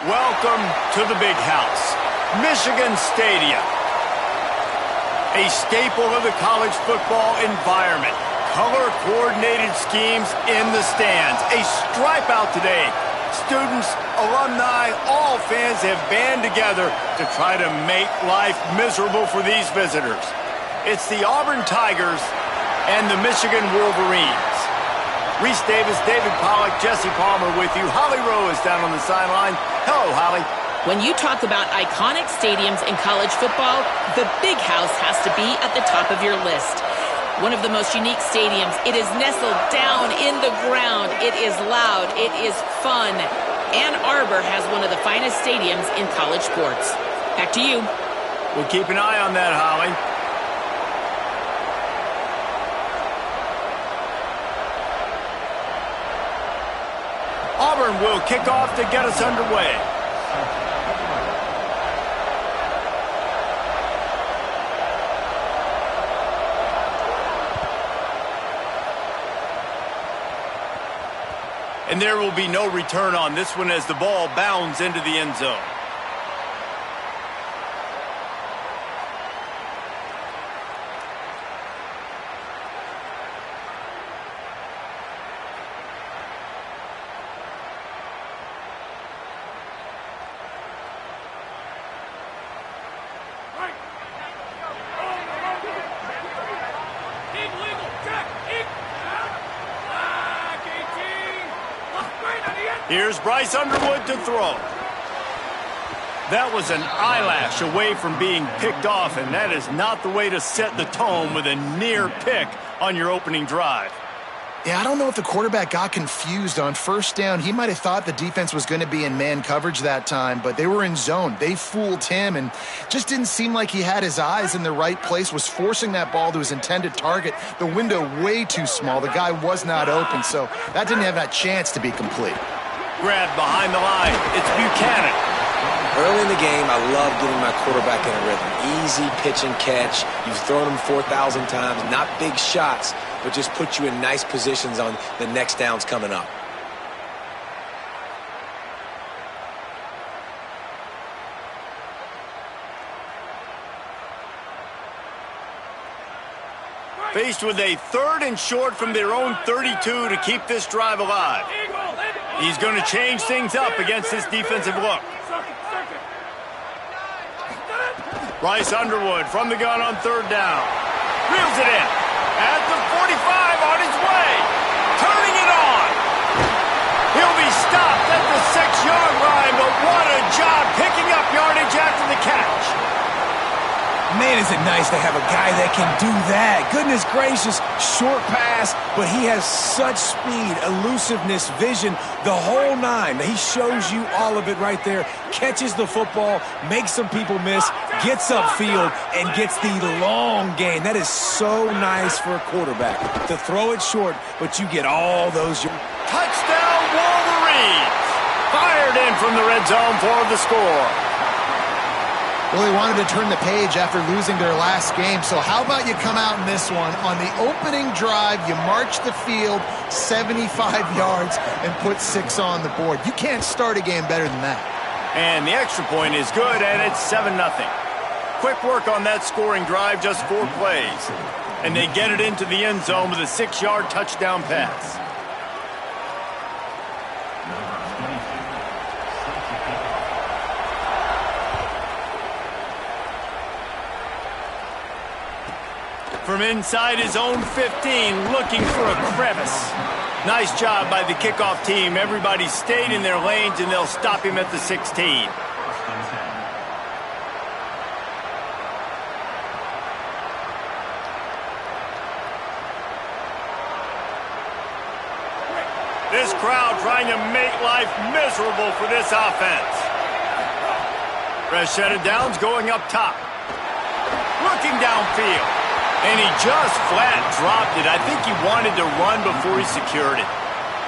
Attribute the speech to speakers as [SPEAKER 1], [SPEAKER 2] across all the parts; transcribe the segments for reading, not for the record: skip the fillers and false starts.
[SPEAKER 1] Welcome to the Big House, Michigan Stadium. A staple of the college football environment. Color-coordinated schemes in the stands. A stripe out today. Students, alumni, all fans have band together to try to make life miserable for these visitors. It's the Auburn Tigers and the Michigan Wolverines. Reese Davis, David Pollack, Jesse Palmer with you. Holly Rowe is down on the sideline. Hello, Holly.
[SPEAKER 2] When you talk about iconic stadiums in college football, the Big House has to be at the top of your list. One of the most unique stadiums. It is nestled down in the ground. It is loud. It is fun. Ann Arbor has one of the finest stadiums in college sports. Back to you.
[SPEAKER 1] We'll keep an eye on that, Holly. Auburn will kick off to get us underway. And there will be no return on this one as the ball bounds into the end zone. Here's Bryce Underwood to throw. That was an eyelash away from being picked off, and that is not the way to set the tone with a near pick on your opening drive.
[SPEAKER 3] Yeah, I don't know if the quarterback got confused on first down. He might have thought the defense was going to be in man coverage that time, but they were in zone. They fooled him and just didn't seem like he had his eyes in the right place, was forcing that ball to his intended target. The window way too small. The guy was not open, so that didn't have that chance to be complete.
[SPEAKER 1] Grab behind the line. It's Buchanan.
[SPEAKER 4] Early in the game, I love getting my quarterback in a rhythm. Easy pitch and catch. You've thrown him 4,000 times. Not big shots, but just put you in nice positions on the next downs coming up.
[SPEAKER 1] Faced with a 3rd and short from their own 32 to keep this drive alive. He's going to change things up against this defensive look. Bryce Underwood from the gun on 3rd down. Reels it in. At the 45 on his way. Turning it on. He'll be stopped at the 6-yard line, but what a job picking up yardage after the catch.
[SPEAKER 5] Man, is it nice to have a guy that can do that. Goodness gracious, short pass, but he has such speed, elusiveness, vision, the whole nine. He shows you all of it right there. Catches the football, makes some people miss, gets upfield, and gets the long gain. That is so nice for a quarterback to throw it short, but you get all those.
[SPEAKER 1] Touchdown, Wolverines! Fired in from the red zone for the score.
[SPEAKER 3] Well, they wanted to turn the page after losing their last game, so how about you come out in this one? On the opening drive, you march the field 75 yards and put 6 on the board. You can't start a game better than that. And the extra point is good, and it's 7-0. Quick work on that scoring drive, just 4 plays. And they get it into the end zone with a 6-yard touchdown pass. From inside his own 15, looking for a crevice. Nice job by the kickoff team. Everybody stayed in their lanes, and they'll stop him at the 16. This crowd trying to make life miserable for this offense. Rashad Downs going up top. Looking downfield. And he just flat dropped it. I think he wanted to run before he secured it.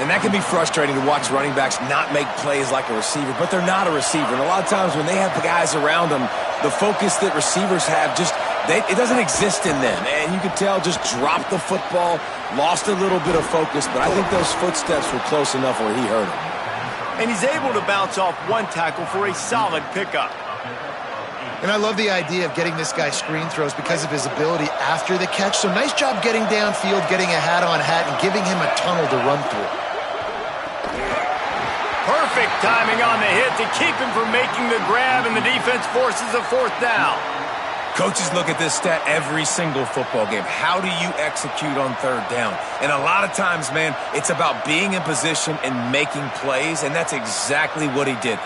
[SPEAKER 4] And that can be frustrating to watch running backs not make plays like a receiver, but they're not a receiver. And a lot of times when they have the guys around them, the focus that receivers have it doesn't exist in them. And you could tell just dropped the football, lost a little bit of focus, but I think those footsteps were close enough where he hurt him.
[SPEAKER 1] and he's able to bounce off one tackle for a solid pickup.
[SPEAKER 3] And I love the idea of getting this guy screen throws because of his ability after the catch. So nice job getting downfield, getting a hat-on-hat, and giving him a tunnel to run through.
[SPEAKER 1] Perfect timing on the hit to keep him from making the grab, and the defense forces a fourth down.
[SPEAKER 4] Coaches look at this stat every single football game. How do you execute on third down? And a lot of times, man, it's about being in position and making plays, and that's exactly what he did.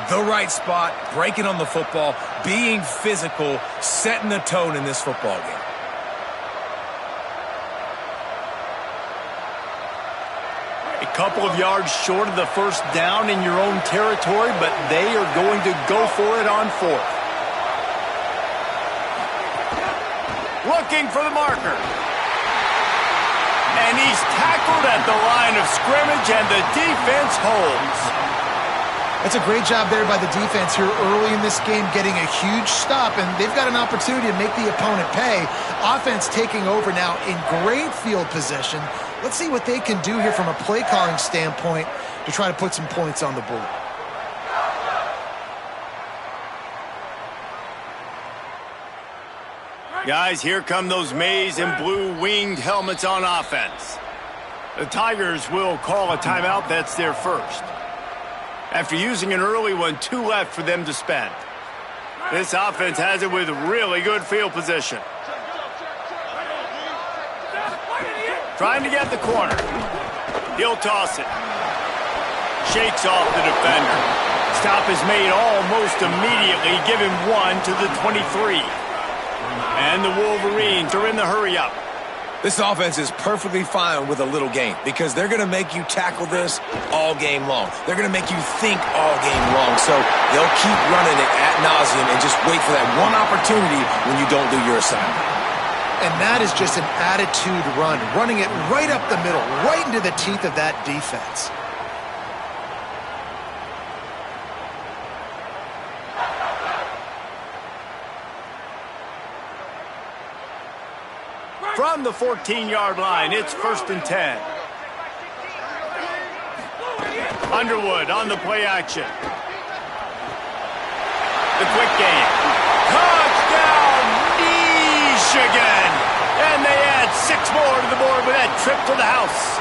[SPEAKER 4] The right spot, breaking on the football, being physical, setting the tone in this football game.
[SPEAKER 1] A couple of yards short of the first down in your own territory, but they are going to go for it on fourth. Looking for the marker. And he's tackled at the line of scrimmage, and the defense holds.
[SPEAKER 3] That's a great job there by the defense here early in this game, getting a huge stop, and they've got an opportunity to make the opponent pay. Offense taking over now in great field position. Let's see what they can do here from a play calling standpoint to try to put some points on the board.
[SPEAKER 1] Guys, here come those maize and blue winged helmets on offense. The Tigers will call a timeout. That's their first. After using an early one, 2 left for them to spend. This offense has it with really good field position. Trying to get the corner. He'll toss it. Shakes off the defender. Stop is made almost immediately. Give him 1 to the 23. And the Wolverines are in the hurry-up.
[SPEAKER 4] This offense is perfectly fine with a little game because they're going to make you tackle this all game long. They're going to make you think all game long. So they'll keep running it ad nauseum and just wait for that one opportunity when you don't do your assignment.
[SPEAKER 3] And that is just an attitude run, running it right up the middle, right into the teeth of that defense.
[SPEAKER 1] From the 14-yard line, it's 1st and 10. Underwood on the play action. The quick game. Touchdown, Michigan! And they add 6 more to the board with that trip to the house.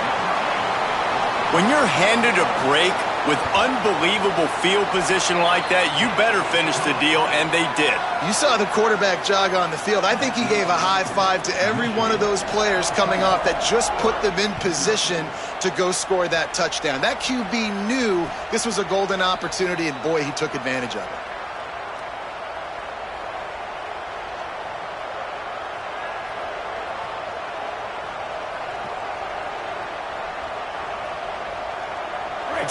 [SPEAKER 1] When you're handed a break with unbelievable field position like that, you better finish the deal, and they did.
[SPEAKER 3] You saw the quarterback jog on the field. I think he gave a high five to every one of those players coming off that just put them in position to go score that touchdown. That QB knew this was a golden opportunity, and boy, he took advantage of it.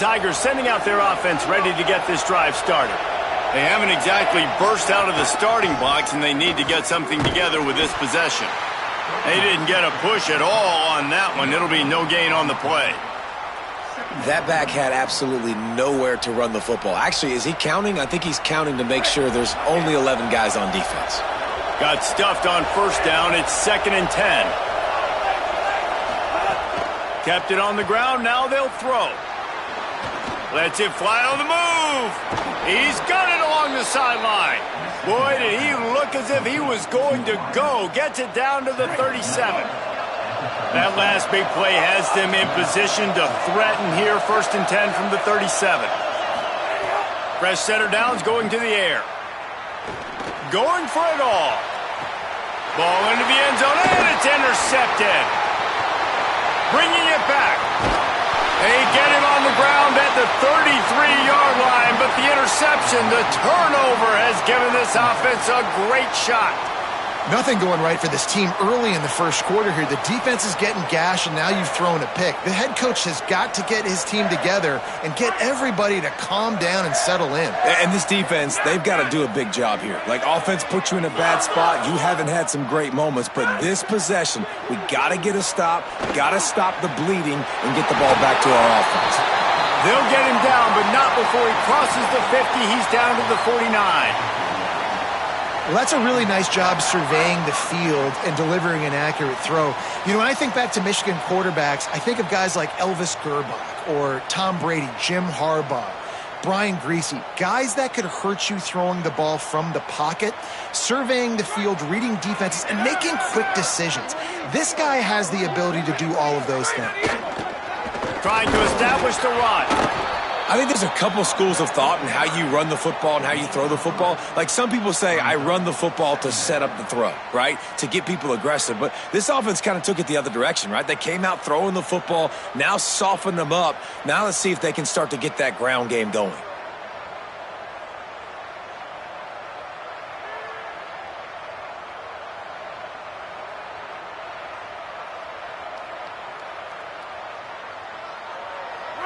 [SPEAKER 1] Tigers sending out their offense ready to get this drive started. They haven't exactly burst out of the starting blocks, and they need to get something together with this possession. They didn't get a push at all on that one. It'll be no gain on the play.
[SPEAKER 4] That back had absolutely nowhere to run the football. Actually, is he counting? I think he's counting to make sure there's only 11 guys on defense.
[SPEAKER 1] Got stuffed on first down. It's 2nd and 10. Kept it on the ground. Now they'll throw. Lets it fly on the move. He's got it along the sideline. Boy, did he look as if he was going to go. Gets it down to the 37. That last big play has them in position to threaten here. 1st and 10 from the 37. Fresh center downs going to the air. Going for it all. Ball into the end zone, and it's intercepted. Bringing it back. They get him on the ground at the 33-yard line, but the interception, the turnover, has given this offense a great shot.
[SPEAKER 3] Nothing going right for this team early in the first quarter here. The defense is getting gashed, and now you've thrown a pick. The head coach has got to get his team together and get everybody to calm down and settle in.
[SPEAKER 4] And this defense, they've got to do a big job here. Like, offense put you in a bad spot. You haven't had some great moments, but this possession, we got to get a stop, got to stop the bleeding, and get the ball back to our offense.
[SPEAKER 1] They'll get him down, but not before he crosses the 50. He's down to the 49.
[SPEAKER 3] Well, that's a really nice job surveying the field and delivering an accurate throw. You know, when I think back to Michigan quarterbacks, I think of guys like Elvis Gerbach or Tom Brady, Jim Harbaugh, Brian Griese, guys that could hurt you throwing the ball from the pocket, surveying the field, reading defenses, and making quick decisions. This guy has the ability to do all of those things.
[SPEAKER 1] Trying to establish the run.
[SPEAKER 4] I think there's a couple schools of thought in how you run the football and how you throw the football. Like some people say, I run the football to set up the throw, right? To get people aggressive. But this offense kind of took it the other direction, right? They came out throwing the football, now softened them up. Now let's see if they can start to get that ground game going.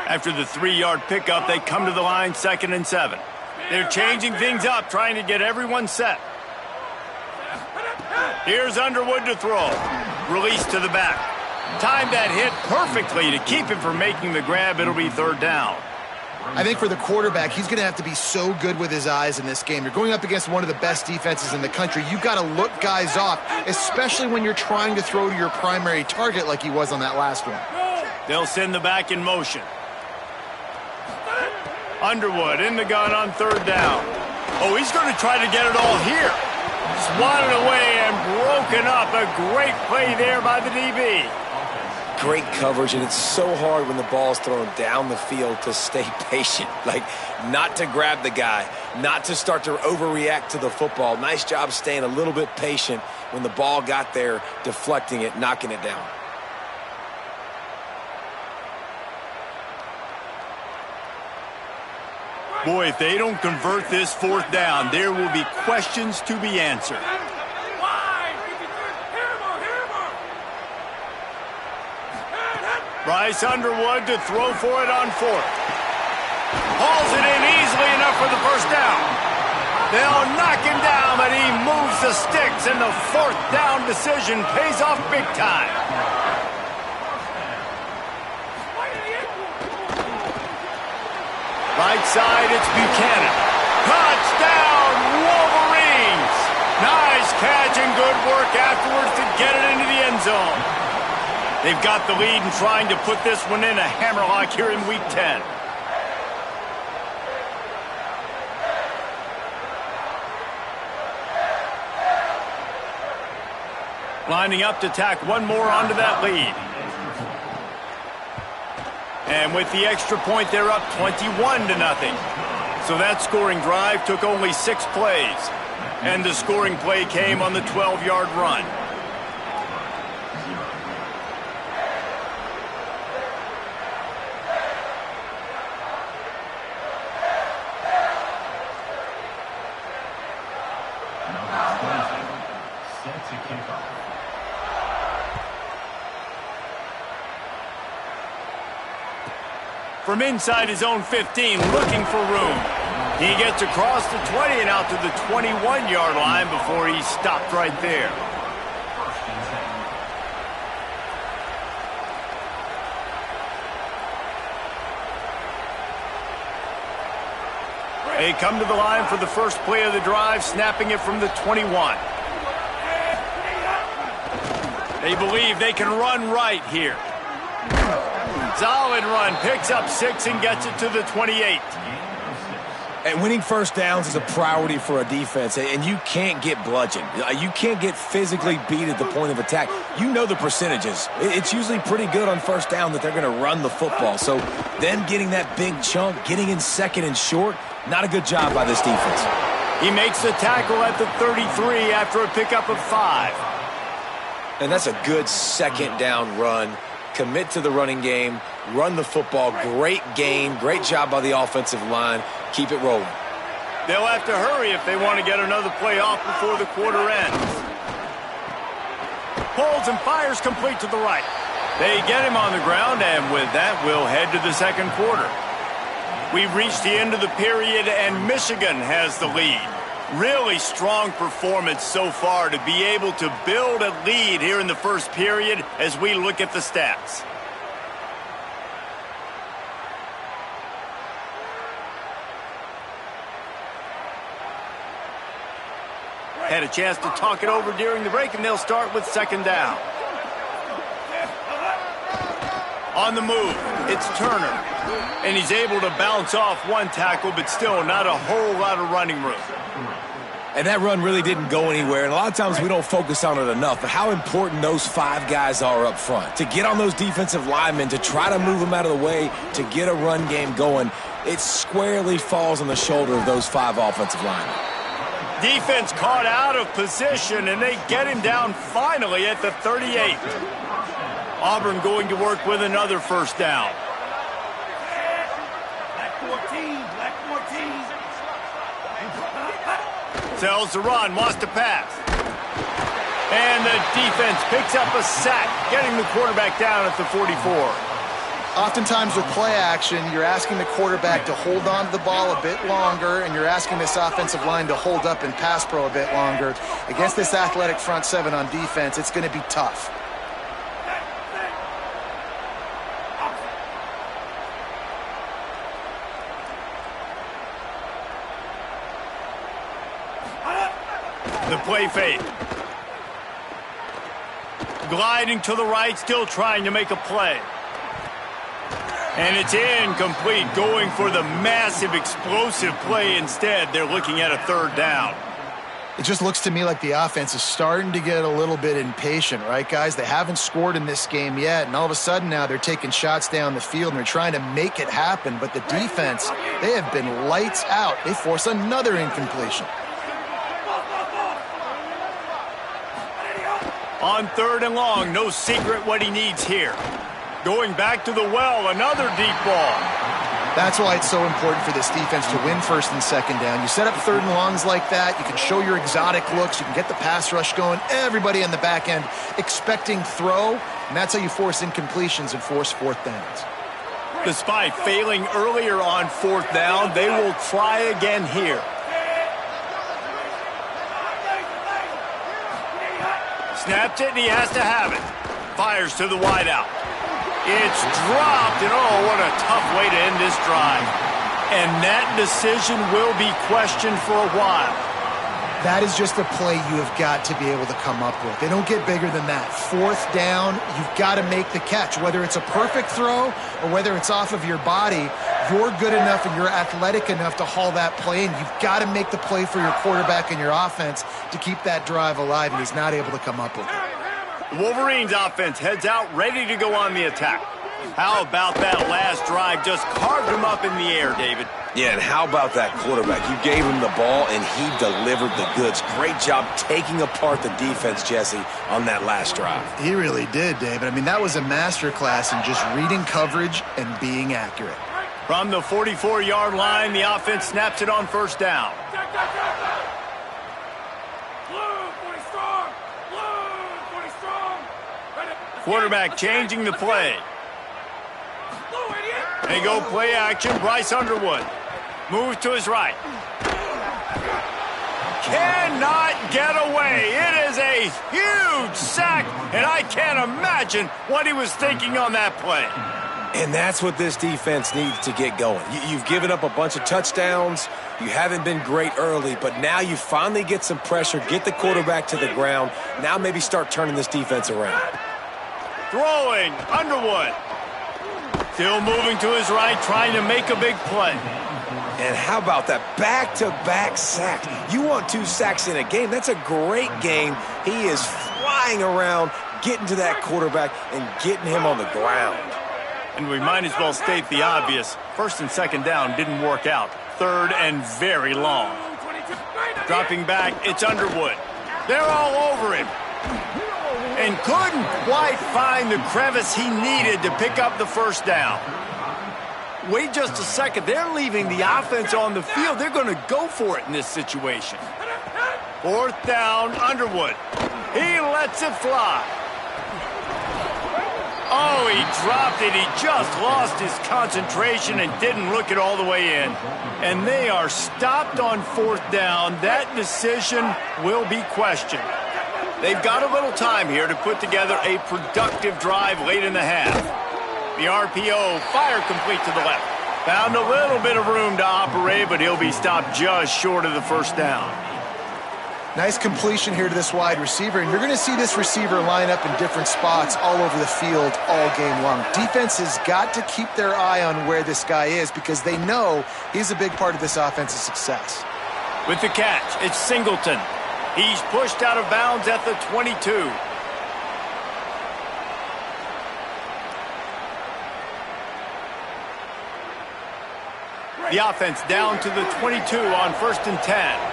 [SPEAKER 1] After the 3-yard pickup, they come to the line 2nd and 7. They're changing things up, trying to get everyone set. Here's Underwood to throw. Release to the back. Timed that hit perfectly to keep him from making the grab. It'll be 3rd down.
[SPEAKER 3] I think for the quarterback, he's going to have to be so good with his eyes in this game. You're going up against one of the best defenses in the country. You've got to look guys off, especially when you're trying to throw to your primary target like he was on that last one.
[SPEAKER 1] They'll send the back in motion. Underwood in the gun on 3rd down. Oh, he's going to try to get it all here. Swatted away and broken up. A great play there by the DB.
[SPEAKER 4] Great coverage, and it's so hard when the ball is thrown down the field to stay patient. Like, not to grab the guy, not to start to overreact to the football. Nice job staying a little bit patient when the ball got there, deflecting it, knocking it down.
[SPEAKER 1] Boy, if they don't convert this 4th down, there will be questions to be answered. Bryce Underwood to throw for it on 4th. Hauls it in easily enough for the 1st down. They'll knock him down, but he moves the sticks, and the 4th down decision pays off big time. Right side, it's Buchanan. Touchdown, Wolverines! Nice catch and good work afterwards to get it into the end zone. They've got the lead and trying to put this one in a hammerlock here in Week 10. Lining up to tack one more onto that lead. And with the extra point, they're up 21-0. So that scoring drive took only 6 plays. And the scoring play came on the 12-yard run. From inside his own 15, looking for room. He gets across the 20 and out to the 21-yard line before he stopped right there. They come to the line for the first play of the drive, snapping it from the 21. They believe they can run right here. Solid run, picks up 6 and gets it to the 28.
[SPEAKER 4] And winning 1st downs is a priority for a defense, and you can't get bludgeoned. You can't get physically beat at the point of attack. You know the percentages. It's usually pretty good on 1st down that they're going to run the football. So then getting that big chunk, getting in 2nd and short, not a good job by this defense.
[SPEAKER 1] He makes the tackle at the 33 after a pickup of 5.
[SPEAKER 4] And that's a good 2nd down run. Commit to the running game, run the football. Great gain, great job by the offensive line. Keep it rolling.
[SPEAKER 1] They'll have to hurry if they want to get another play off before the quarter ends. Pulls and fires complete to the right. They get him on the ground, and with that, we'll head to the 2nd quarter. We've reached the end of the period, and Michigan has the lead. Really strong performance so far to be able to build a lead here in the 1st period as we look at the stats. Had a chance to talk it over during the break, and they'll start with second down. On the move, it's Turner. And he's able to bounce off one tackle, but still not a whole lot of running room.
[SPEAKER 4] And that run really didn't go anywhere, and a lot of times we don't focus on it enough, but how important those 5 guys are up front. To get on those defensive linemen, to try to move them out of the way, to get a run game going, it squarely falls on the shoulder of those 5 offensive linemen.
[SPEAKER 1] Defense caught out of position, and they get him down finally at the 38. Auburn going to work with another first down. Tells the run, wants to pass. And the defense picks up a sack, getting the quarterback down at the 44.
[SPEAKER 3] Oftentimes with play action, you're asking the quarterback to hold on to the ball a bit longer, and you're asking this offensive line to hold up in pass pro a bit longer. Against this athletic front 7 on defense, it's going to be tough.
[SPEAKER 1] The play fake. Gliding to the right, still trying to make a play. And it's incomplete, going for the massive explosive play instead. They're looking at a third down.
[SPEAKER 3] It just looks to me like the offense is starting to get a little bit impatient, right, guys? They haven't scored in this game yet, and all of a sudden now they're taking shots down the field and they're trying to make it happen. But the defense, they have been lights out. They force another incompletion.
[SPEAKER 1] On third and long, no secret what he needs here. Going back to the well, another deep ball.
[SPEAKER 3] That's why it's so important for this defense to win first and second down. You set up third and longs like that, you can show your exotic looks, you can get the pass rush going, everybody on the back end expecting throw, and that's how you force incompletions and force fourth downs.
[SPEAKER 1] Despite failing earlier on fourth down, they will try again here. Snaps it, and he has to have it. Fires to the wideout. It's dropped, and oh, what a tough way to end this drive. And that decision will be questioned for a while.
[SPEAKER 3] That is just a play you have got to be able to come up with. They don't get bigger than that. Fourth down, you've got to make the catch. Whether it's a perfect throw or whether it's off of your body, you're good enough and you're athletic enough to haul that play, and you've got to make the play for your quarterback and your offense to keep that drive alive, and he's not able to come up with it.
[SPEAKER 1] The Wolverines offense heads out ready to go on the attack. How about that last drive? Just carved him up in the air, David.
[SPEAKER 4] Yeah, and how about that quarterback? You gave him the ball, and he delivered the goods. Great job taking apart the defense, Jesse, on that last drive.
[SPEAKER 3] He really did, David. I mean, that was a masterclass in just reading coverage and being accurate.
[SPEAKER 1] From the 44-yard line, the offense snaps it on first down. Quarterback changing the play. They go play action. Bryce Underwood moves to his right. Cannot get away. It is a huge sack, and I can't imagine what he was thinking on that play.
[SPEAKER 4] And that's what this defense needs to get going. You've given up a bunch of touchdowns. You haven't been great early, but now you finally get some pressure, get the quarterback to the ground. Now maybe start turning this defense around.
[SPEAKER 1] Throwing, Underwood. Still moving to his right, trying to make a big play.
[SPEAKER 4] And how about that back-to-back sack? You want 2 sacks in a game. That's a great game. He is flying around, getting to that quarterback and getting him on the ground.
[SPEAKER 1] And we might as well state the obvious. First and second down didn't work out. Third and very long. Dropping back, it's Underwood. They're all over him. And couldn't quite find the crevice he needed to pick up the first down. Wait just a second. They're leaving the offense on the field. They're going to go for it in this situation. Fourth down, Underwood. He lets it fly. Oh, he dropped it. He just lost his concentration and didn't look it all the way in. And they are stopped on fourth down. That decision will be questioned. They've got a little time here to put together a productive drive late in the half. The RPO, fire complete to the left. Found a little bit of room to operate, but he'll be stopped just short of the first down.
[SPEAKER 3] Nice completion here to this wide receiver, and you're going to see this receiver line up in different spots all over the field all game long. Defense has got to keep their eye on where this guy is because they know he's a big part of this offense's success.
[SPEAKER 1] With the catch, it's Singleton. He's pushed out of bounds at the 22. The offense down to the 22 on 1st and 10.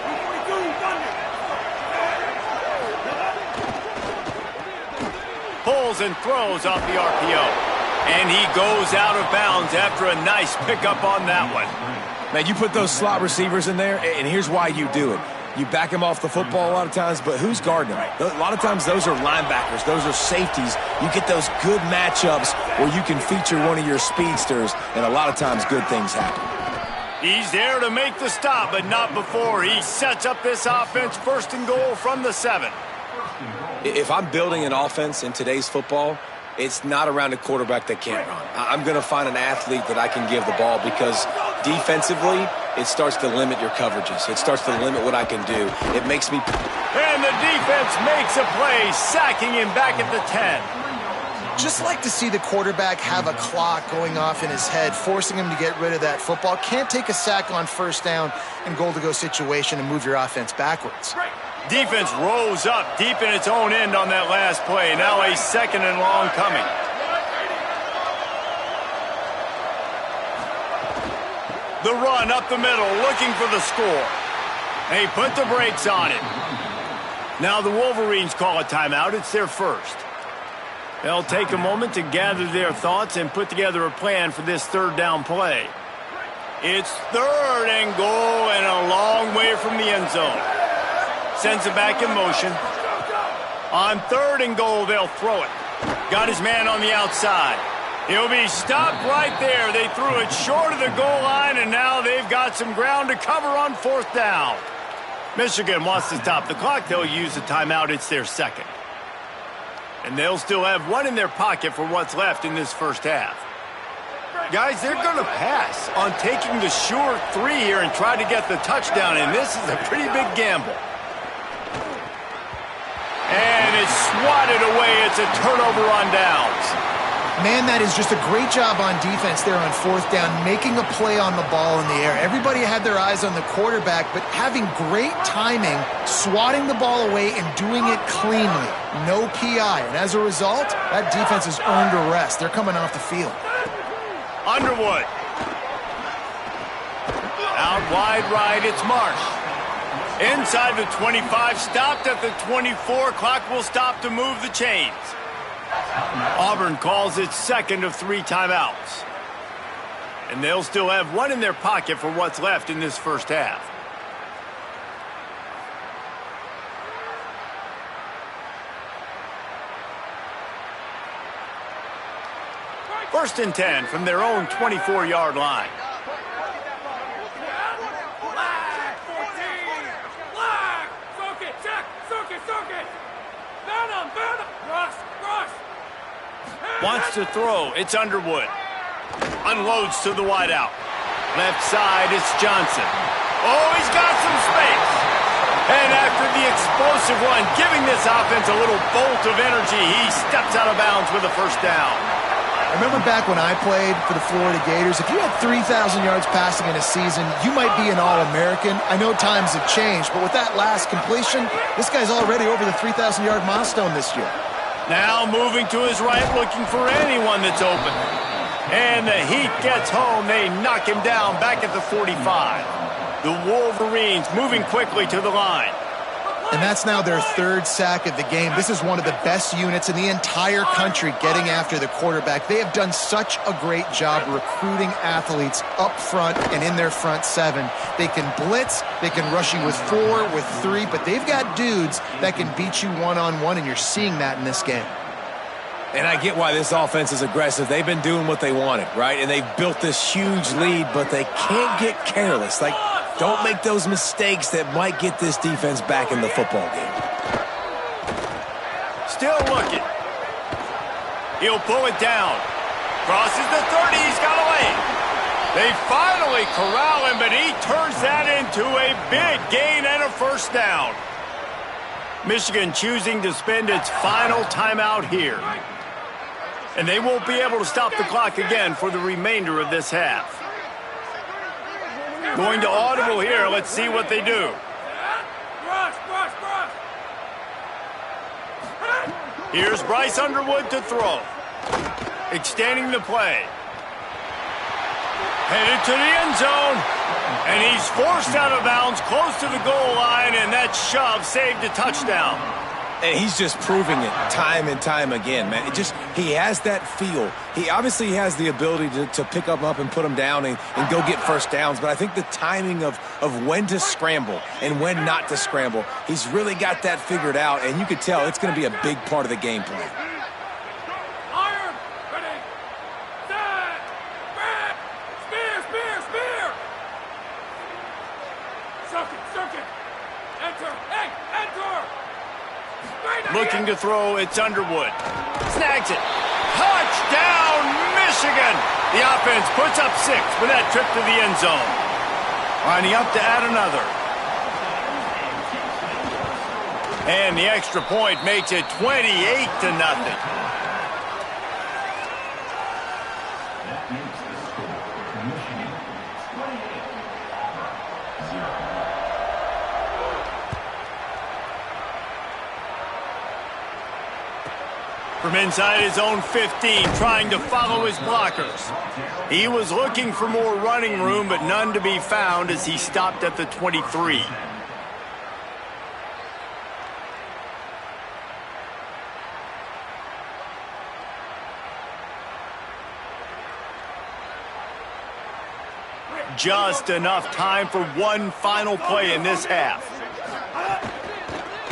[SPEAKER 1] Pulls and throws off the RPO. And he goes out of bounds after a nice pickup on that one.
[SPEAKER 4] Man, you put those slot receivers in there, and here's why you do it. You back them off the football a lot of times, but who's guarding them? A lot of times those are linebackers. Those are safeties. You get those good matchups where you can feature one of your speedsters, and a lot of times good things happen.
[SPEAKER 1] He's there to make the stop, but not before. He sets up this offense 1st and goal from the 7.
[SPEAKER 4] If I'm building an offense in today's football, it's not around a quarterback that can't run. I'm going to find an athlete that I can give the ball because defensively, it starts to limit your coverages. It starts to limit what I can do. It makes me...
[SPEAKER 1] And the defense makes a play, sacking him back at the 10.
[SPEAKER 3] Just like to see the quarterback have a clock going off in his head, forcing him to get rid of that football. Can't take a sack on 1st down and goal-to-go situation and move your offense backwards.
[SPEAKER 1] Defense rose up deep in its own end on that last play. Now a 2nd and long coming. The run up the middle, looking for the score. They put the brakes on it. Now the Wolverines call a timeout. It's their first. They'll take a moment to gather their thoughts and put together a plan for this 3rd down play. It's 3rd and goal and a long way from the end zone. Sends it back in motion. On 3rd and goal, they'll throw it. Got his man on the outside. He'll be stopped right there. They threw it short of the goal line, and now they've got some ground to cover on 4th down. Michigan wants to stop the clock. They'll use a timeout. It's their 2nd. And they'll still have one in their pocket for what's left in this 1st half. Guys, they're going to pass on taking the sure 3 here and try to get the touchdown, and this is a pretty big gamble. And it's swatted away. It's a turnover on downs.
[SPEAKER 3] Man, that is just a great job on defense there on 4th down, making a play on the ball in the air. Everybody had their eyes on the quarterback, but having great timing, swatting the ball away and doing it cleanly. No PI. And as a result, that defense has earned a rest. They're coming off the field.
[SPEAKER 1] Underwood. Out wide right, it's Marsh. Inside the 25, stopped at the 24. Clock will stop to move the chains. Auburn calls its 2nd of 3 timeouts. And they'll still have one in their pocket for what's left in this 1st half. First and 10 from their own 24-yard line. Wants to throw. It's Underwood. Unloads to the wideout. Left side, it's Johnson. Oh, he's got some space. And after the explosive one, giving this offense a little bolt of energy, he steps out of bounds with a 1st down.
[SPEAKER 3] I remember back when I played for the Florida Gators, if you had 3,000 yards passing in a season, you might be an All-American. I know times have changed, but with that last completion, this guy's already over the 3,000-yard milestone this year.
[SPEAKER 1] Now moving to his right, looking for anyone that's open. And the Heat gets home. They knock him down back at the 45. The Wolverines moving quickly to the line.
[SPEAKER 3] And that's now their 3rd sack of the game. This is one of the best units in the entire country getting after the quarterback. They have done such a great job recruiting athletes up front and in their front 7. They can blitz, they can rush you with 4, with 3, but they've got dudes that can beat you one-on-one, and you're seeing that in this game.
[SPEAKER 4] And I get why this offense is aggressive. They've been doing what they wanted, right? And they've built this huge lead, but they can't get careless. Like, don't make those mistakes that might get this defense back in the football game.
[SPEAKER 1] Still looking. He'll pull it down. Crosses the 30. He's got away. They finally corral him, but he turns that into a big gain and a 1st down. Michigan choosing to spend its final timeout here. And they won't be able to stop the clock again for the remainder of this half. Going to audible here. Let's see what they do. Here's Bryce Underwood to throw. Extending the play. Headed to the end zone. And he's forced out of bounds close to the goal line, and that shove saved a touchdown.
[SPEAKER 5] And he's just proving it time and time again, man. He has that feel. He obviously has the ability to pick them up and put them down and go get first downs. But I think the timing of when to scramble and when not to scramble, he's really got that figured out. And you could tell it's going to be a big part of the game plan.
[SPEAKER 6] Iron, ready, set, back, spear. Circuit, enter, enter.
[SPEAKER 1] Looking to throw, it's Underwood. Snags it. Touchdown, Michigan! The offense puts up 6 with that trip to the end zone. Lining up to add another. And the extra point makes it 28-0. From inside his own 15, trying to follow his blockers. He was looking for more running room, but none to be found as he stopped at the 23. Just enough time for one final play in this half.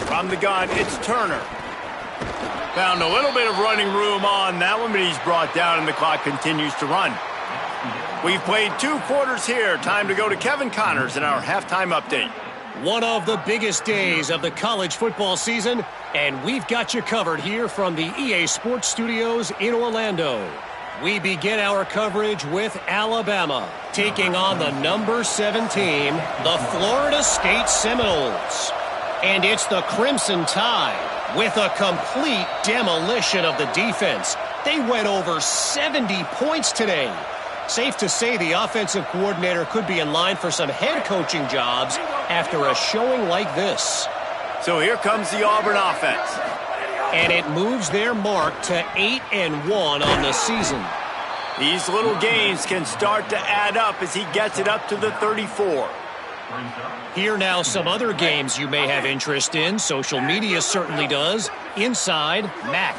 [SPEAKER 1] From the gun, it's Turner. Found a little bit of running room on that one, but he's brought down and the clock continues to run. We've played 2 quarters here. Time to go to Kevin Connors in our halftime update.
[SPEAKER 7] One of the biggest days of the college football season, and we've got you covered here from the EA Sports Studios in Orlando. We begin our coverage with Alabama, taking on the number 7 team, the Florida State Seminoles. And it's the Crimson Tide with a complete demolition of the defense. They went over 70 points today. Safe to say the offensive coordinator could be in line for some head coaching jobs after a showing like this.
[SPEAKER 1] So here comes the Auburn offense.
[SPEAKER 7] And it moves their mark to 8-1 on the season.
[SPEAKER 1] These little gains can start to add up as he gets it up to the 34.
[SPEAKER 7] Here now some other games you may have interest in. Social media certainly does. Inside, Mac.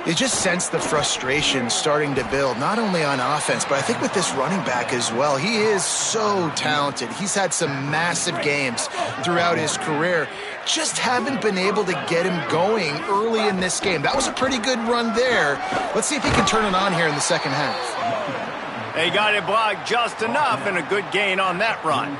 [SPEAKER 3] You just sense the frustration starting to build, not only on offense, but I think with this running back as well. He is so talented. He's had some massive games throughout his career. Just haven't been able to get him going early in this game. That was a pretty good run there. Let's see if he can turn it on here in the second half.
[SPEAKER 1] They got it blocked just enough and a good gain on that run.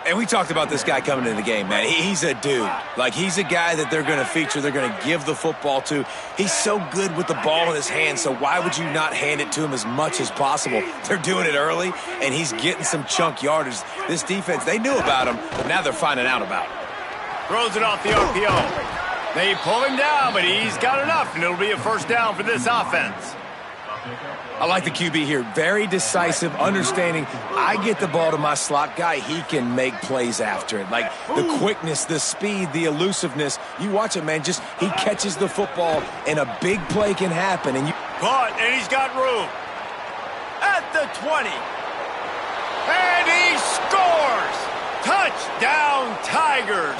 [SPEAKER 5] And we talked about this guy coming into the game, man. He's a dude. Like, he's a guy that they're going to feature, they're going to give the football to. He's so good with the ball in his hand, so why would you not hand it to him as much as possible? They're doing it early, and he's getting some chunk yardage. This defense, they knew about him, but now they're finding out about him.
[SPEAKER 1] Throws it off the RPO. They pull him down, but he's got enough, and it'll be a first down for this offense.
[SPEAKER 5] I like the QB here. Very decisive, understanding. I get the ball to my slot guy. He can make plays after it. Like the quickness, the speed, the elusiveness. You watch it, man. Just he catches the football, and a big play can happen. And you
[SPEAKER 1] caught, and he's got room. At the 20. And he scores! Touchdown, Tigers!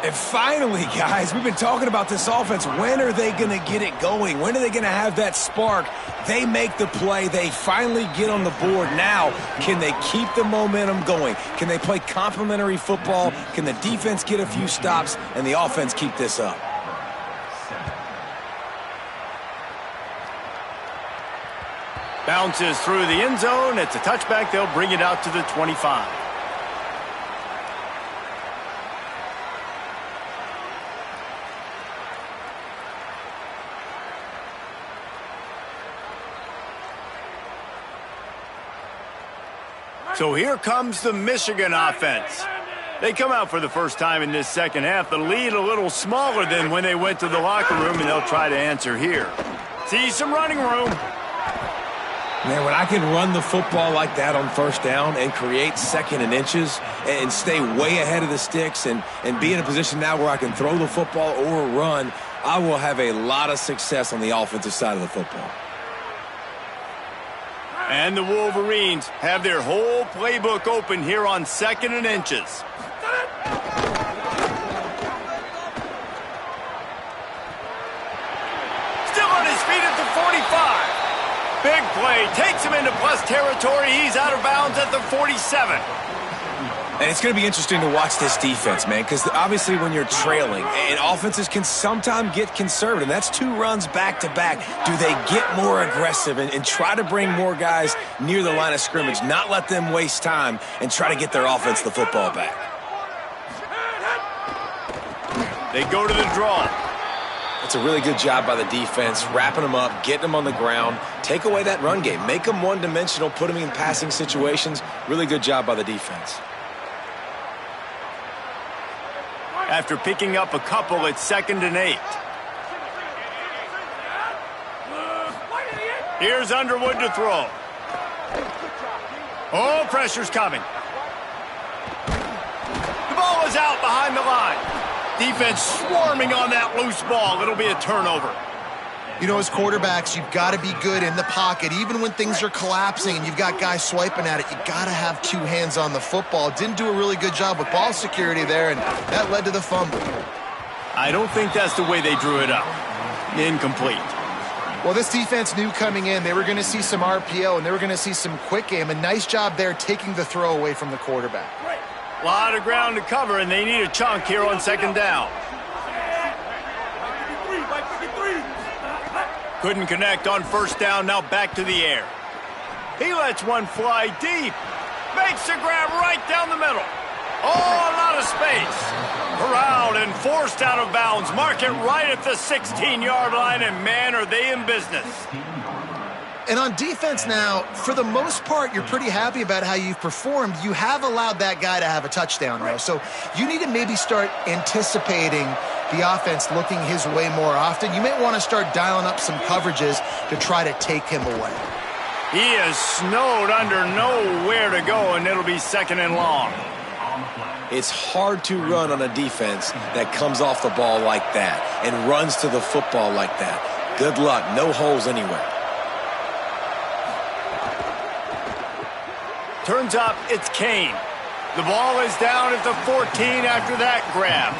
[SPEAKER 5] And finally, guys, we've been talking about this offense. When are they going to get it going? When are they going to have that spark? They make the play. They finally get on the board. Now, can they keep the momentum going? Can they play complementary football? Can the defense get a few stops and the offense keep this up?
[SPEAKER 1] Bounces through the end zone. It's a touchback. They'll bring it out to the 25. So here comes the Michigan offense. They come out for the first time in this second half. The lead a little smaller than when they went to the locker room, and they'll try to answer here. See some running room.
[SPEAKER 4] Man, when I can run the football like that on first down and create second and inches and stay way ahead of the sticks and be in a position now where I can throw the football or run, I will have a lot of success on the offensive side of the football.
[SPEAKER 1] And the Wolverines have their whole playbook open here on second and inches. Still on his feet at the 45. Big play, takes him into plus territory. He's out of bounds at the 47.
[SPEAKER 4] And it's going to be interesting to watch this defense, man, because obviously when you're trailing, and offenses can sometimes get conservative, and that's 2 runs back-to-back. Do they get more aggressive and try to bring more guys near the line of scrimmage, not let them waste time, and try to get their offense the football back?
[SPEAKER 1] They go to the draw.
[SPEAKER 4] It's a really good job by the defense, wrapping them up, getting them on the ground, take away that run game, make them one-dimensional, put them in passing situations. Really good job by the defense.
[SPEAKER 1] After picking up a couple, it's 2nd and 8. Here's Underwood to throw. Oh, pressure's coming. The ball is out behind the line. Defense swarming on that loose ball. It'll be a turnover.
[SPEAKER 3] You know, as quarterbacks, you've got to be good in the pocket. Even when things are collapsing and you've got guys swiping at it, you've got to have 2 hands on the football. Didn't do a really good job with ball security there, and that led to the fumble.
[SPEAKER 1] I don't think that's the way they drew it up. Incomplete.
[SPEAKER 3] Well, this defense knew coming in they were going to see some RPO and they were going to see some quick game. A nice job there taking the throw away from the quarterback.
[SPEAKER 1] A lot of ground to cover, and they need a chunk here on 2nd down. Couldn't connect on 1st down, now back to the air. He lets one fly deep. Makes the grab right down the middle. Oh, a lot of space. Corralled and forced out of bounds. Mark it right at the 16-yard line, and man, are they in business.
[SPEAKER 3] And on defense now, for the most part, you're pretty happy about how you've performed. You have allowed that guy to have a touchdown, though. So you need to maybe start anticipating the offense looking his way more often. You may want to start dialing up some coverages to try to take him away.
[SPEAKER 1] He is snowed under nowhere to go, and it'll be 2nd and long.
[SPEAKER 4] It's hard to run on a defense that comes off the ball like that and runs to the football like that. Good luck. No holes anywhere.
[SPEAKER 1] Turns up, it's Kane. The ball is down at the 14 after that grab.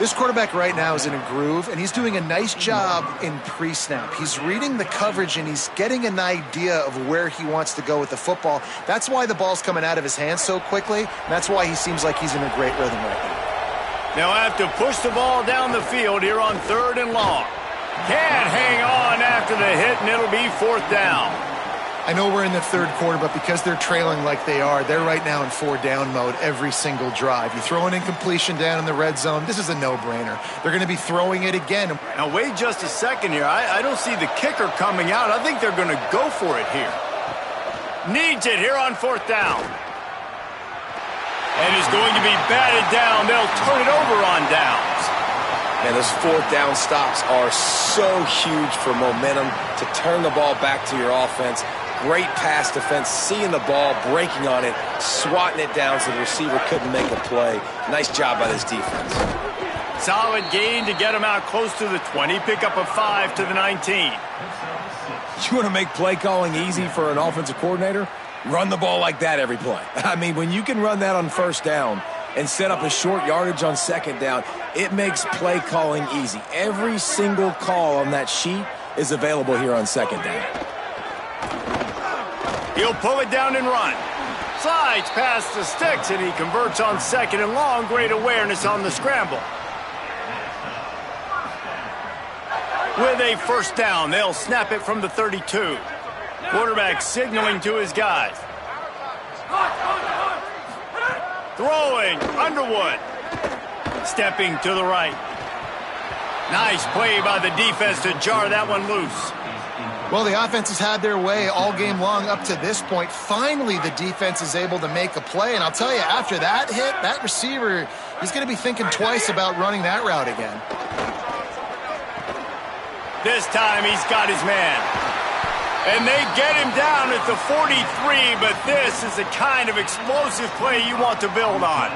[SPEAKER 3] This quarterback right now is in a groove, and he's doing a nice job in pre-snap. He's reading the coverage, and he's getting an idea of where he wants to go with the football. That's why the ball's coming out of his hands so quickly, and that's why he seems like he's in a great rhythm right now.
[SPEAKER 1] They'll have to push the ball down the field here on 3rd and long. Can't hang on after the hit, and it'll be 4th down.
[SPEAKER 3] I know we're in the 3rd quarter, but because they're trailing like they are, they're right now in 4-down mode every single drive. You throw an incompletion down in the red zone, this is a no-brainer. They're going to be throwing it again.
[SPEAKER 1] Now, wait just a second here. I don't see the kicker coming out. I think they're going to go for it here. Needs it here on 4th down. And is going to be batted down. They'll turn it over on downs.
[SPEAKER 4] And those 4th down stops are so huge for momentum to turn the ball back to your offense. Great pass defense, seeing the ball, breaking on it, swatting it down so the receiver couldn't make a play. Nice job by this defense.
[SPEAKER 1] Solid gain to get him out close to the 20. Pick up a 5 to the 19.
[SPEAKER 4] You want to make play calling easy for an offensive coordinator? Run the ball like that every play. I mean, when you can run that on 1st down and set up a short yardage on 2nd down, it makes play calling easy. Every single call on that sheet is available here on 2nd down.
[SPEAKER 1] He'll pull it down and run. Slides past the sticks, and he converts on 2nd and long. Great awareness on the scramble. With a 1st down, they'll snap it from the 32. Quarterback signaling to his guys. Throwing, Underwood. Stepping to the right. Nice play by the defense to jar that one loose.
[SPEAKER 3] Well, the offense has had their way all game long up to this point. Finally, the defense is able to make a play. And I'll tell you, after that hit, that receiver, he's going to be thinking twice about running that route again.
[SPEAKER 1] This time he's got his man. And they get him down at the 43, but this is the kind of explosive play you want to build on.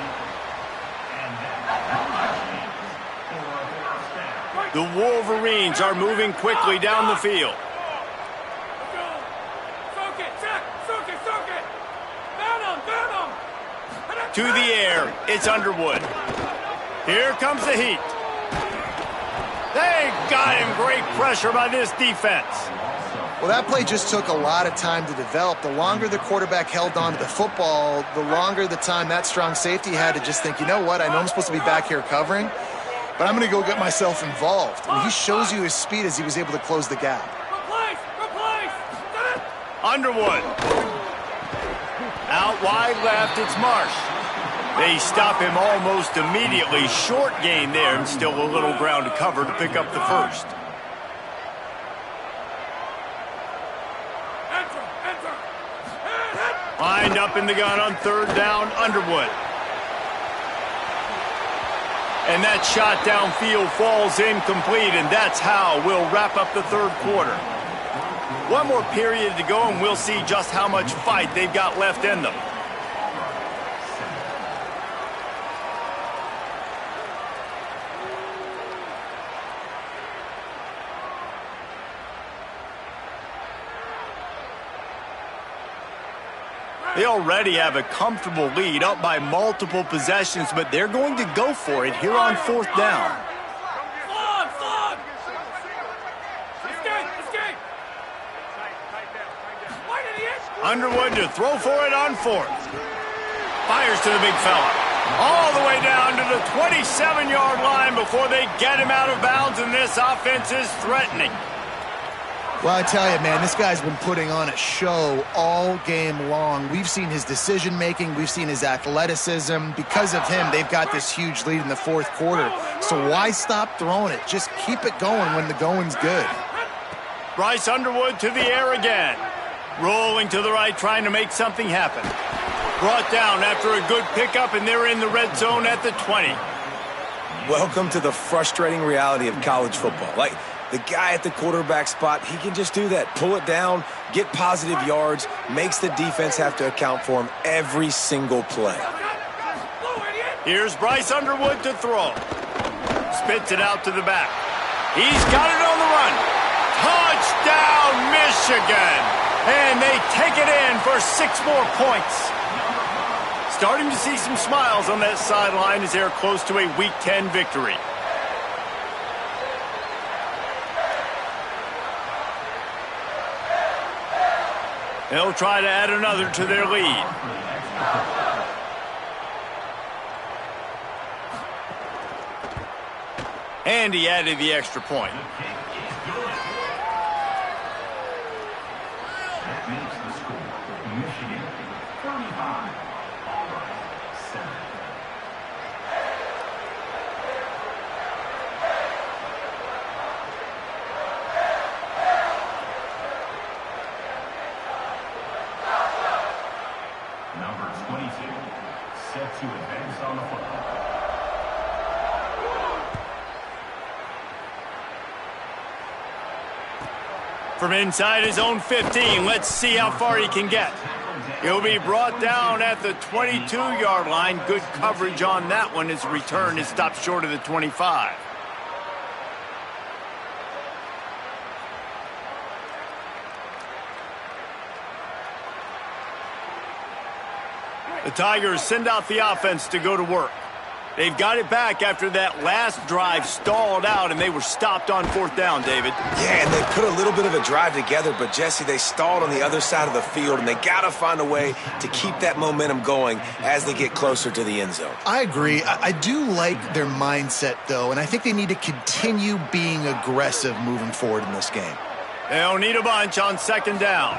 [SPEAKER 1] The Wolverines are moving quickly down the field. To the air, it's Underwood. Here comes the heat. They got him. Great pressure by this defense.
[SPEAKER 3] Well, that play just took a lot of time to develop. The longer the quarterback held on to the football, the longer the time that strong safety had to just think, you know what, I know I'm supposed to be back here covering, but I'm going to go get myself involved. And he shows you his speed as he was able to close the gap.
[SPEAKER 1] Underwood. Out wide left, it's Marsh. They stop him almost immediately. Short gain there, and still a little ground to cover to pick up the first. Lined up in the gun on third down, Underwood. And that shot downfield falls incomplete, and that's how we'll wrap up the third quarter. One more period to go, and we'll see just how much fight they've got left in them. They already have a comfortable lead, up by multiple possessions, but they're going to go for it here on fourth down. Underwood to throw for it on fourth. Fires to the big fella. All the way down to the 27-yard line before they get him out of bounds, and this offense is threatening.
[SPEAKER 3] Well, I tell you, man, this guy's been putting on a show all game long. We've seen his decision-making. We've seen his athleticism. Because of him, they've got this huge lead in the fourth quarter. So why stop throwing it? Just keep it going when the going's good.
[SPEAKER 1] Bryce Underwood to the air again. Rolling to the right, trying to make something happen. Brought down after a good pickup, and they're in the red zone at the 20.
[SPEAKER 4] Welcome to the frustrating reality of college football. Like, the guy at the quarterback spot, he can just do that. Pull it down, get positive yards, makes the defense have to account for him every single play.
[SPEAKER 1] Here's Bryce Underwood to throw. Spits it out to the back. He's got it on the run. Touchdown, Michigan! And they take it in for 6 more points. Starting to see some smiles on that sideline as they're close to a Week 10 victory. They'll try to add another to their lead. And he added the extra point.
[SPEAKER 8] That makes the score Michigan 35, Auburn 7. Number 22, set to advance on the football.
[SPEAKER 1] From inside his own 15, let's see how far he can get. He'll be brought down at the 22-yard line. Good coverage on that one. His return is stopped short of the 25. The Tigers send out the offense to go to work. They've got it back after that last drive stalled out, and they were stopped on fourth down, David.
[SPEAKER 4] Yeah, and they put a little bit of a drive together, but, Jesse, they stalled on the other side of the field, and they got to find a way to keep that momentum going as they get closer to the end zone.
[SPEAKER 3] I agree. I do like their mindset, though, and I think they need to continue being aggressive moving forward in this game.
[SPEAKER 1] They'll need a bunch on second down.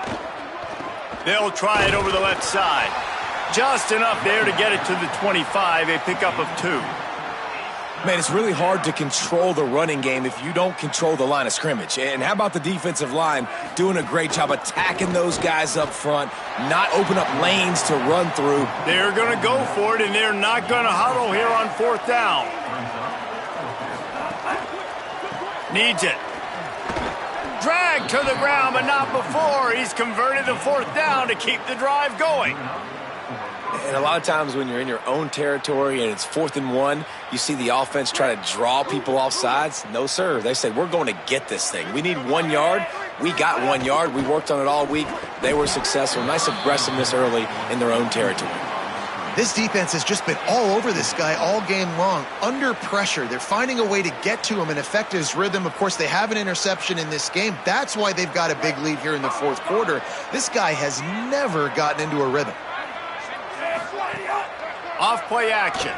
[SPEAKER 1] They'll try it over the left side. Just enough there to get it to the 25, a pickup of 2.
[SPEAKER 4] Man, it's really hard to control the running game if you don't control the line of scrimmage. And how about the defensive line doing a great job attacking those guys up front, not open up lanes to run through.
[SPEAKER 1] They're going to go for it, and they're not going to huddle here on 4th down. Needs it. Drag to the ground, but not before. He's converted the 4th down to keep the drive going.
[SPEAKER 4] And a lot of times when you're in your own territory and it's 4th and 1, you see the offense try to draw people off sides. No, sir. They said, we're going to get this thing. We need 1 yard. We got 1 yard. We worked on it all week. They were successful. Nice aggressiveness early in their own territory.
[SPEAKER 3] This defense has just been all over this guy all game long, under pressure. They're finding a way to get to him and affect his rhythm. Of course, they have an interception in this game. That's why they've got a big lead here in the 4th quarter. This guy has never gotten into a rhythm.
[SPEAKER 1] Off play action.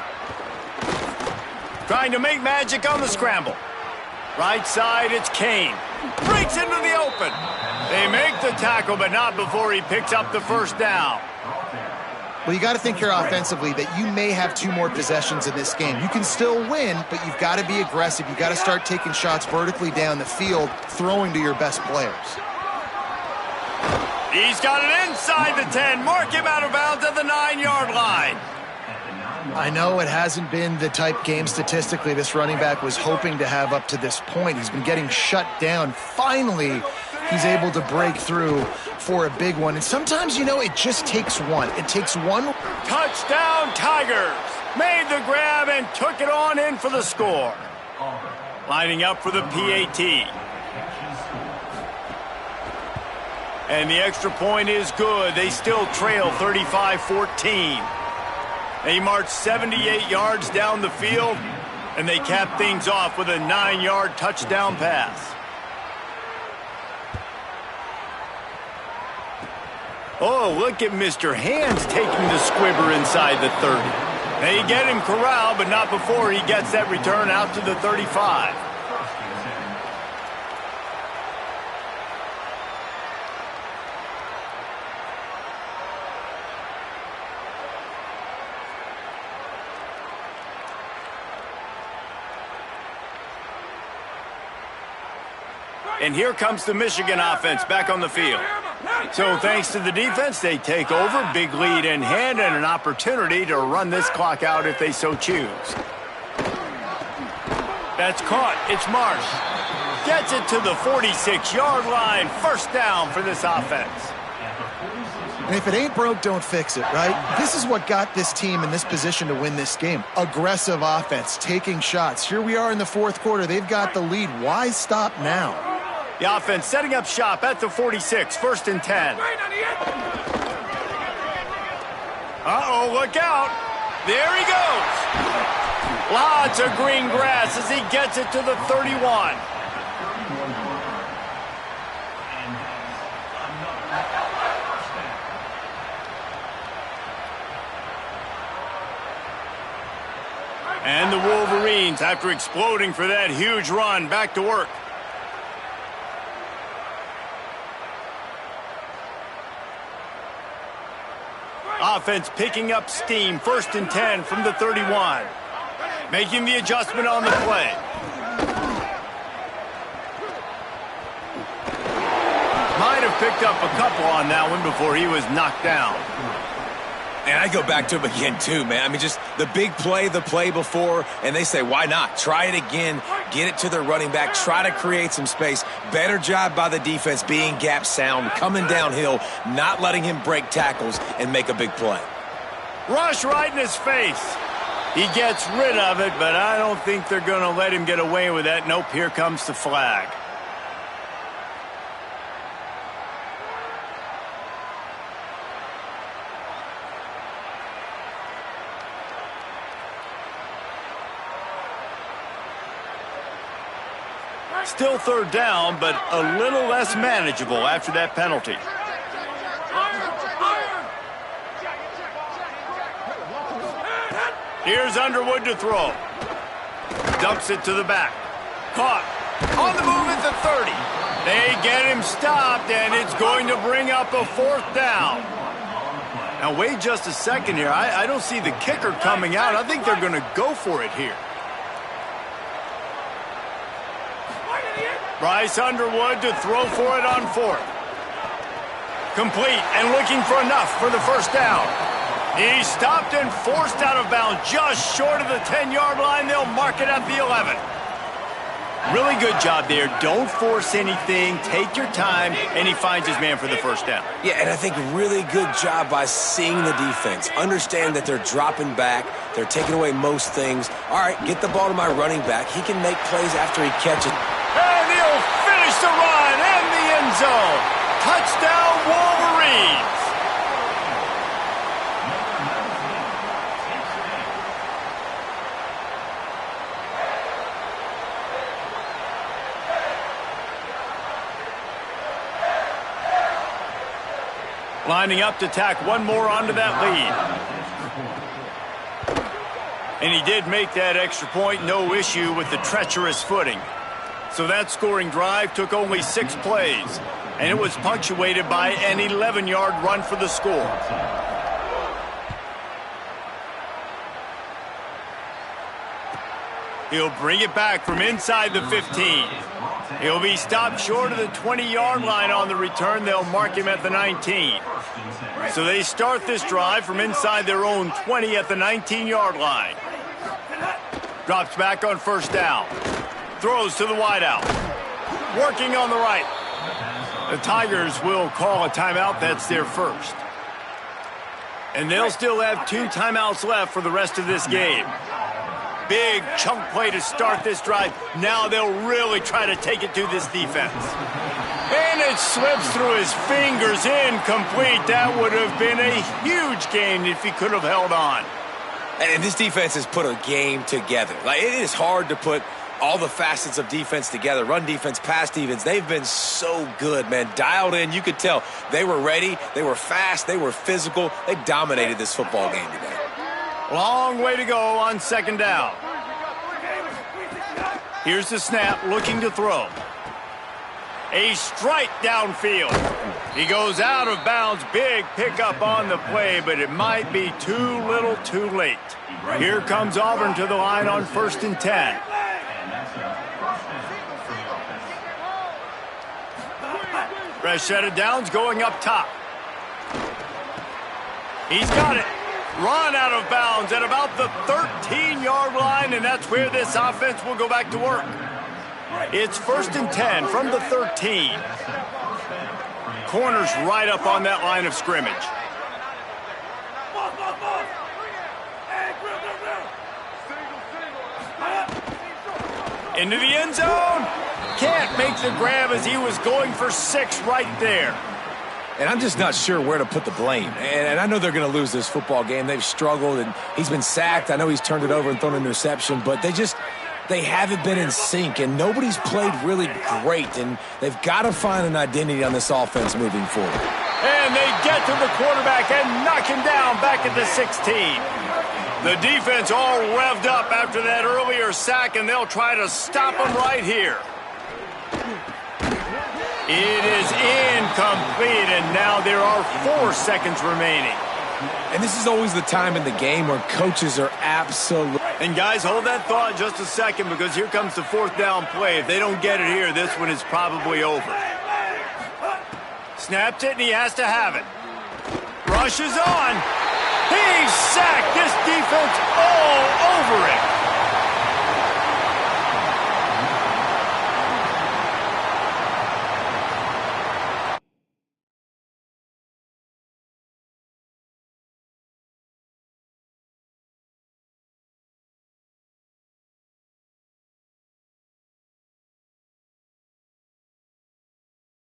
[SPEAKER 1] Trying to make magic on the scramble. Right side, it's Kane. Breaks into the open. They make the tackle, but not before he picks up the 1st down.
[SPEAKER 3] Well, you got to think here offensively that you may have 2 more possessions in this game. You can still win, but you've got to be aggressive. You've got to start taking shots vertically down the field, throwing to your best players.
[SPEAKER 1] He's got it inside the 10. Mark him out of bounds at the 9-yard line.
[SPEAKER 3] I know it hasn't been the type game statistically this running back was hoping to have up to this point. He's been getting shut down. Finally, he's able to break through for a big one. And sometimes, you know, it just takes one. It takes one.
[SPEAKER 1] Touchdown, Tigers. Made the grab and took it on in for the score. Lining up for the PAT. And the extra point is good. They still trail 35-14. They march 78 yards down the field, and they cap things off with a 9-yard touchdown pass. Oh, look at Mr. Hands taking the squibber inside the 30. They get him corralled, but not before he gets that return out to the 35. And here comes the Michigan offense back on the field. So thanks to the defense, they take over, big lead in hand, and an opportunity to run this clock out if they so choose. That's caught. It's Marsh. Gets it to the 46-yard line. 1st down for this offense.
[SPEAKER 3] And if it ain't broke, don't fix it, right? This is what got this team in this position to win this game. Aggressive offense, taking shots. Here we are in the 4th quarter. They've got the lead. Why stop now?
[SPEAKER 1] The offense setting up shop at the 46, 1st and 10. Uh-oh, look out. There he goes. Lots of green grass as he gets it to the 31. And the Wolverines, after exploding for that huge run, back to work. Offense picking up steam, 1st and 10 from the 31. Making the adjustment on the play. Might have picked up a couple on that one before he was knocked down.
[SPEAKER 4] And I go back to him again, too, man. I mean, just the big play, the play before, and they say, why not? Try it again, get it to their running back, try to create some space. Better job by the defense being gap sound, coming downhill, not letting him break tackles and make a big play.
[SPEAKER 1] Rush right in his face. He gets rid of it, but I don't think they're going to let him get away with that. Nope, here comes the flag. Still 3rd down, but a little less manageable after that penalty. Here's Underwood to throw. Dumps it to the back. Caught. On the move at the 30. They get him stopped, and it's going to bring up a 4th down. Now, wait just a second here. I don't see the kicker coming out. I think they're going to go for it here. Bryce Underwood to throw for it on fourth. Complete and looking for enough for the first down. He's stopped and forced out of bounds just short of the 10-yard line. They'll mark it at the 11. Really good job there. Don't force anything. Take your time, and he finds his man for the first down.
[SPEAKER 4] Yeah, and I think really good job by seeing the defense. Understand that they're dropping back. They're taking away most things. All right, get the ball to my running back. He can make plays after he catches.
[SPEAKER 1] And he'll finish the run in the end zone. Touchdown, Wolverines. Lining up to tack one more onto that lead. And he did make that extra point, no issue with the treacherous footing. So that scoring drive took only 6 plays, and it was punctuated by an 11-yard run for the score. He'll bring it back from inside the 15. He'll be stopped short of the 20-yard line on the return. They'll mark him at the 19. So they start this drive from inside their own 20 at the 19-yard line. Drops back on first down. Throws to the wideout. Working on the right. The Tigers will call a timeout. That's their first. And they'll still have 2 timeouts left for the rest of this game. Big chunk play to start this drive. Now they'll really try to take it to this defense. And it slips through his fingers, incomplete. That would have been a huge gain if he could have held on.
[SPEAKER 4] And this defense has put a game together. Like, it is hard to put all the facets of defense together. Run defense, pass defense. They've been so good, man. Dialed in. You could tell they were ready. They were fast. They were physical. They dominated this football game today.
[SPEAKER 1] Long way to go on second down. Here's the snap, looking to throw. A strike downfield. He goes out of bounds. Big pickup on the play, but it might be too little too late. Here comes Auburn to the line on 1st and 10. Fresh set of downs going up top. He's got it. Run out of bounds at about the 13-yard line, and that's where this offense will go back to work. It's 1st and 10 from the 13. Corners right up on that line of scrimmage. Into the end zone. Can't make the grab as he was going for 6 right there.
[SPEAKER 4] And I'm just not sure where to put the blame. And I know they're going to lose this football game. They've struggled, and he's been sacked. I know he's turned it over and thrown an interception, but they haven't been in sync, and nobody's played really great, and they've got to find an identity on this offense moving forward.
[SPEAKER 1] And they get to the quarterback and knock him down back at the 16. The defense all revved up after that earlier sack, and they'll try to stop him right here. It is incomplete, and now there are 4 seconds remaining.
[SPEAKER 4] And this is always the time in the game where coaches are absolute.
[SPEAKER 1] And guys, hold that thought just a second, because here comes the 4th down play. If they don't get it here, this one is probably over. Snaps it, and he has to have it. Rushes on. He's sacked. This defense all